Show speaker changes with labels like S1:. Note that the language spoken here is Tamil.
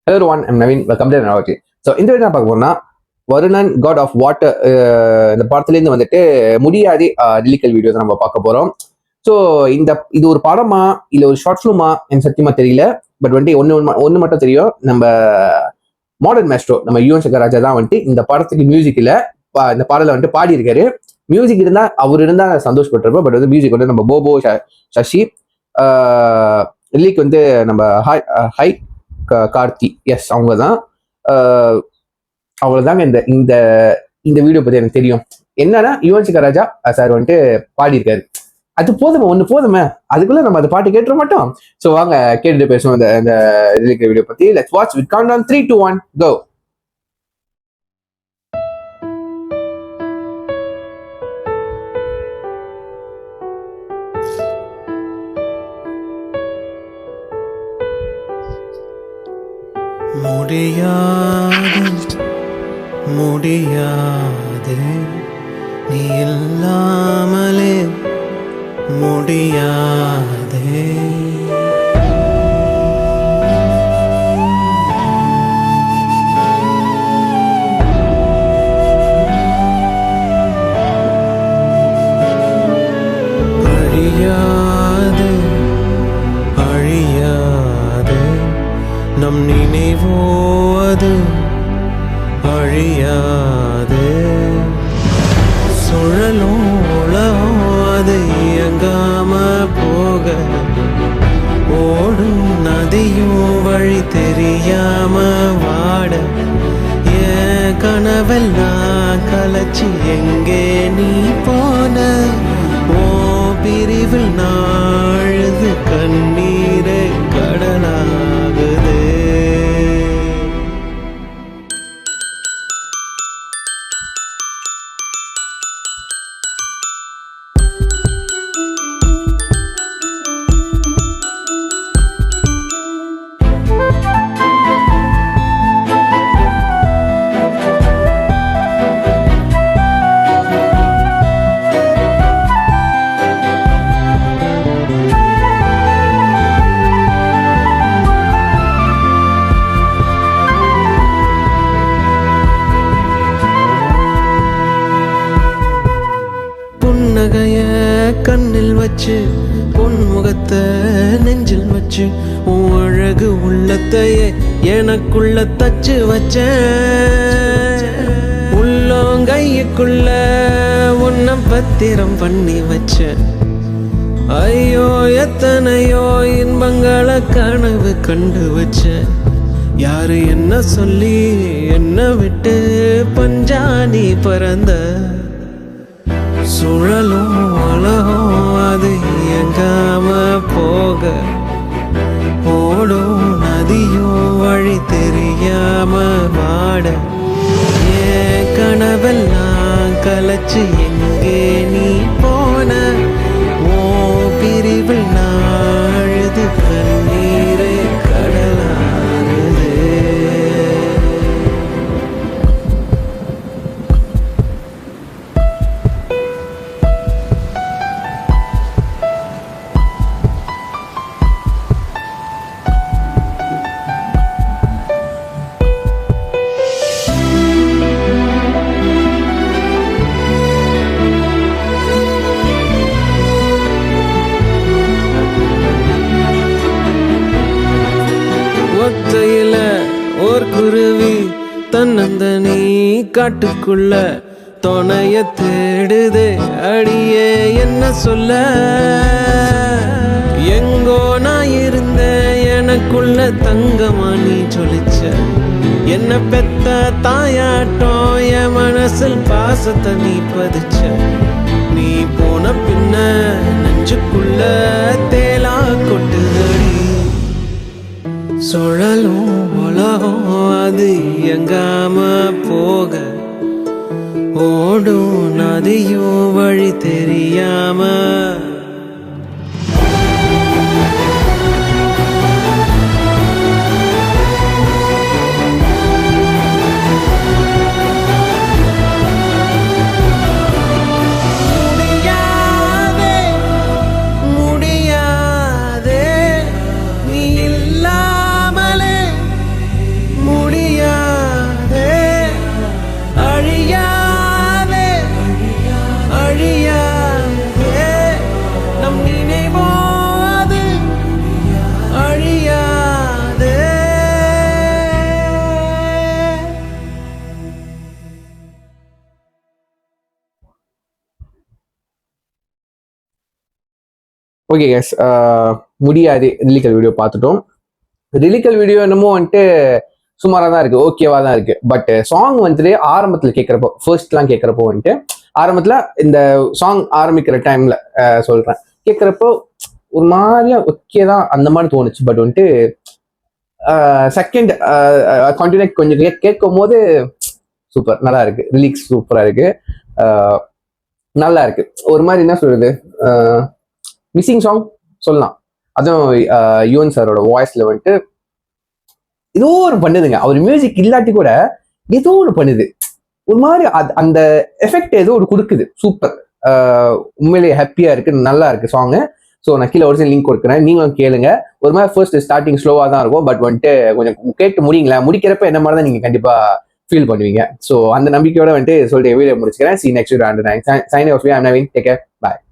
S1: Hello everyone, I'm Naveen. Welcome to Analogy. So இந்த வீடியோ பார்க்க போறோம்னா வருணன் காட் ஆஃப் வாட்டர் இந்த படத்துலேருந்து வந்துட்டு முடியாதே லிரிக்கல் வீடியோஸ் நம்ம பார்க்க போறோம். ஸோ இது ஒரு படமா இல்லை ஒரு ஷார்ட் ஃபிலிமா எனக்கு சத்தியமா தெரியல. பட் வந்துட்டு ஒன்று மட்டும் தெரியும், நம்ம மாடர்ன் மேஸ்ட்ரோ நம்ம யுவன் சங்கர் ராஜா தான் வந்துட்டு இந்த படத்துக்கு மியூசிக்கில் இந்த பாடலை வந்துட்டு பாடி இருக்காரு. மியூசிக் இருந்தால் அவர் இருந்தால் சந்தோஷப்பட்டிருப்போம். பட் வந்து மியூசிக் வந்து நம்ம போபோ சசி, லிரிக் வந்து நம்ம ஹை கார்த்தி, எஸ் அவங்க தான். அவ்வளவுதாங்க இந்த இந்த இந்த வீடியோ பத்தி எனக்கு தெரியும். என்னன்னா யுவன் சங்கர் ராஜா சார் வந்துட்டு பாடியிருக்காரு. அது போதுமே, ஒண்ணு போதுமே, அதுக்குள்ள நம்ம அந்த பாட்டு கேட்டுற மாட்டோம். ஸோ வாங்க கேட்டுட்டு பேசுவோம் இந்த வீடியோ பத்தி. Let's watch with countdown 3, 2, 1 go.
S2: முடியாது நீ இல்லாமலே முடியாதே. அழியாது அழியாது நம் நினைவோ அது அழியாது. சுழலும் உலகம் அது இயங்காம போக, ஓடும் நதியும் வழி தெரியாம வாட, என் கனவெல்லாம் கலைச்சி எங்கே நீ போன, ஓ பிரிவில் நாழுது கண்ணீரே கடலாகுது. புன்னகைய கண்ணில் வச்சு பொன்முகத்தை நெஞ்சில் வச்சு உன் அழகு உள்ளத்தையே எனக்குள்ள தச்சு வச்ச, உள்ளங்கையுக்குள்ள உன்னை பத்திரம் பண்ணி வச்ச. ஐயோ எத்தனையோ இன்பங்களை கனவு கண்டு வச்ச. யாரு என்ன சொல்லி என்ன விட்டு பஞ்சானி பறந்த, சுழலும் உலகம் அது இயங்காம போக, ஓடும் நதியும் வழி தெரியாம வாட, என் கனவெல்லாம் கலைச்சு எங்கே நீ போன, ஓ பிரிவில் நாழுது கண்ணீரை கடலாகுது. ஒத்தையில ஓர் குருவி தன்னந்தனி காட்டுக்குள்ள துணைய தேடுதே, அடியே என்ன சொல்ல, எங்கோ நான் இருந்த எனக்குள்ள தங்கமா நீ சொல்லிச்ச. என்ன பெத்த தாயாட்டம் என் மனசில் பாசத்தை நீ பதிச்ச. நீ போன பின்ன நெஞ்சுக்குள்ள தேலா கொட்டுதடி. சுழலும் உலகம் அது இயங்காம போக, ஓடும் நதியும் வழி தெரியாம. முடியாதே நீ இல்லாமலே
S1: ஓகே கேஸ், முடியாது லிரிக்கல் வீடியோ பார்த்துட்டோம். லிரிக்கல் வீடியோ என்னமோ வந்துட்டு சுமாராக தான் இருக்கு, ஓகேவா தான் இருக்கு. பட் சாங் வந்துட்டு ஆரம்பத்தில் கேட்குறப்போ, ஃபர்ஸ்ட்லாம் கேட்குறப்போ வந்துட்டு ஆரம்பத்தில் இந்த சாங் ஆரம்பிக்கிற டைம்ல சொல்றேன், கேட்குறப்போ ஒரு மாதிரியா ஓகே தான் அந்த மாதிரி தோணுச்சு. பட் வந்துட்டு செகண்ட் கண்டினியூ கொஞ்சம் கேட்கும் போது சூப்பர், நல்லா இருக்கு, லிரிக்ஸ் சூப்பரா இருக்கு, நல்லா இருக்கு. ஒரு மாதிரி என்ன சொல்றது, மிஸ்ஸிங் சாங் சொல்லலாம். அதுவும் யுவன் சாரோட வாய்ஸ்ல வந்துட்டு ஏதோ ஒரு பண்ணுதுங்க. அவர் மியூசிக் இல்லாட்டி கூட ஏதோ ஒரு பண்ணுது, ஒரு மாதிரி அந்த எஃபெக்ட் ஏதோ ஒரு கொடுக்குது. சூப்பர், உண்மையிலேயே ஹாப்பியா இருக்கு, நல்லா இருக்கு சாங்கு. ஸோ நான் கீழே ஒரிஜினல் லிங்க் கொடுக்குறேன், நீங்களும் கேளுங்க. ஒரு மாதிரி ஃபர்ஸ்ட் ஸ்டார்டிங் ஸ்லோவாக தான் இருக்கும், பட் வந்துட்டு கொஞ்சம் கேட்டு முடிக்கிறப்ப என்ன மாதிரி தான் நீங்க கண்டிப்பா ஃபீல் பண்ணுவீங்க. ஸோ அந்த நம்பிக்கையோட வந்துட்டு சொல்லிட்டு வீடியோ முடிச்சுக்கிறேன். See you next video. Signing off. I'm Naveen. Take care. Bye.